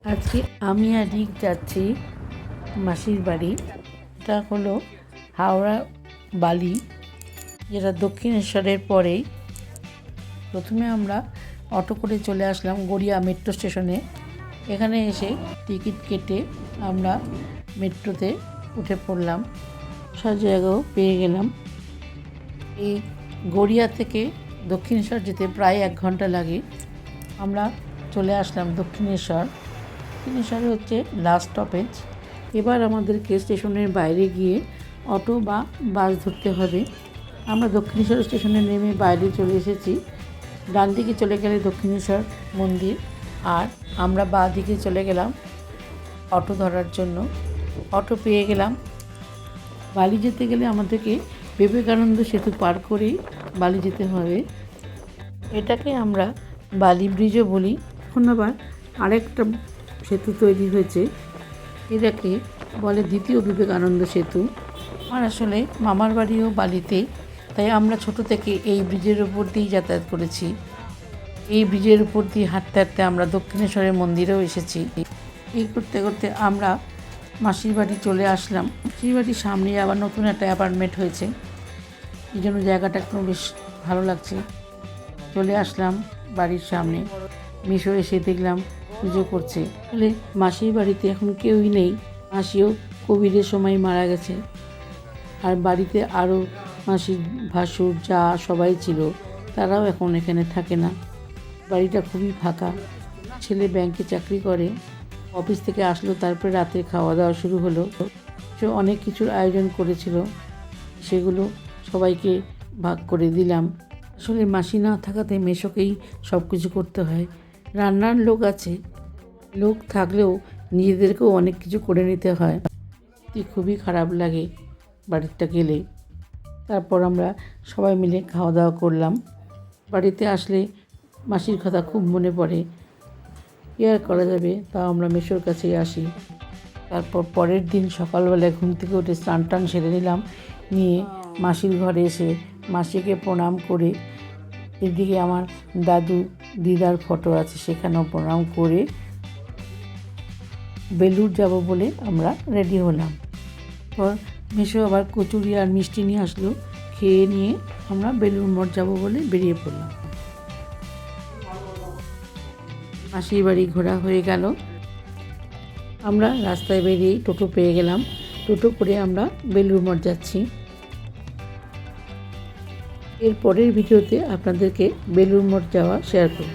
আজকে আমি আর রিক যাচ্ছি মাসির বাড়ি। এটা হলো হাওড়া বালি, যেটা দক্ষিণেশ্বরের পরেই। প্রথমে আমরা অটো করে চলে আসলাম গড়িয়া মেট্রো স্টেশনে। এখানে এসে টিকিট কেটে আমরা মেট্রোতে উঠে পড়লাম। সব জায়গাও পেয়ে গেলাম। এই গড়িয়া থেকে দক্ষিণেশ্বর যেতে প্রায় 1 ঘন্টা লাগে। আমরা চলে আসলাম দক্ষিণেশ্বর। দক্ষিণেশ্বরে হচ্ছে লাস্ট স্টপেজ। এবার আমাদেরকে স্টেশনের বাইরে গিয়ে অটো বা বাস ধরতে হবে। আমরা দক্ষিণেশ্বর স্টেশনে নেমে বাইরে চলে এসেছি। ডান দিকে চলে গেলে দক্ষিণেশ্বর মন্দির, আর আমরা বাঁ দিকে চলে গেলাম অটো ধরার জন্য। অটো পেয়ে গেলাম। বালি যেতে গেলে আমাদেরকে বিবেকানন্দ সেতু পার করেই বালি যেতে হবে। এটাকে আমরা বালি ব্রিজও বলি। এখন আবার আরেকটা সেতু তৈরি হয়েছে, এটাকে বলে দ্বিতীয় বিবেকানন্দ সেতু। আমার আসলে মামার বাড়িও বালিতে, তাই আমরা ছোট থেকে এই ব্রিজের উপর দিয়েই যাতায়াত করেছি। এই ব্রিজের উপর দিয়ে হাঁটতে হাঁটতে আমরা দক্ষিণেশ্বরের মন্দিরেও এসেছি। এই করতে করতে আমরা মাসির বাড়ি চলে আসলাম। মাসির বাড়ির সামনে আবার নতুন একটা অ্যাপার্টমেন্ট হয়েছে, এই জন্য জায়গাটা একটু বেশ ভালো লাগছে। চলে আসলাম বাড়ির সামনে। মিশো এসে দেখলাম পুজো করছে। বলে মাসির বাড়িতে এখন কেউই নেই। মাসিও কোভিডের সময় মারা গেছে। আর বাড়িতে আরও মাসির ভাসুর যা সবাই ছিল, তারাও এখন এখানে থাকে না। বাড়িটা খুবই ফাঁকা। ছেলে ব্যাংকে চাকরি করে, অফিস থেকে আসলো, তারপরে রাতে খাওয়া দাওয়া শুরু হলো। সে অনেক কিছুর আয়োজন করেছিল, সেগুলো সবাইকে ভাগ করে দিলাম। আসলে মাসি না থাকাতে মেশোকেই সব কিছু করতে হয়। রান্নার লোক আছে, লোক থাকলেও নিজেদেরকেও অনেক কিছু করে নিতে হয়। খুবই খারাপ লাগে বাড়িটা গেলে। তারপর আমরা সবাই মিলে খাওয়া দাওয়া করলাম। বাড়িতে আসলে মাসির কথা খুব মনে পড়ে। কি আর করা যাবে, তাও আমরা মেশোর কাছেই আসি। তারপর পরের দিন সকালবেলায় ঘুম থেকে উঠে স্নান টান সেরে নিলাম। নিয়ে মাসির ঘরে এসে মাসিকে প্রণাম করে, এদিকে আমার দাদু দিদার ফটো আছে, সেখানেও প্রণাম করে বেলুড় যাব বলে আমরা রেডি হলাম। পর মেশো আবার কচুরি আর মিষ্টি নিয়ে আসলো। খেয়ে নিয়ে আমরা বেলুড় মঠ যাব বলে বেরিয়ে পড়লাম। মাসির বাড়ি ঘোরা হয়ে গেল। আমরা রাস্তায় বেরিয়েই টোটো পেয়ে গেলাম। টোটো করে আমরা বেলুড় মঠ যাচ্ছি। এর পরের ভিডিওতে আপনাদেরকে বেলুড় মঠ যাওয়া শেয়ার করব।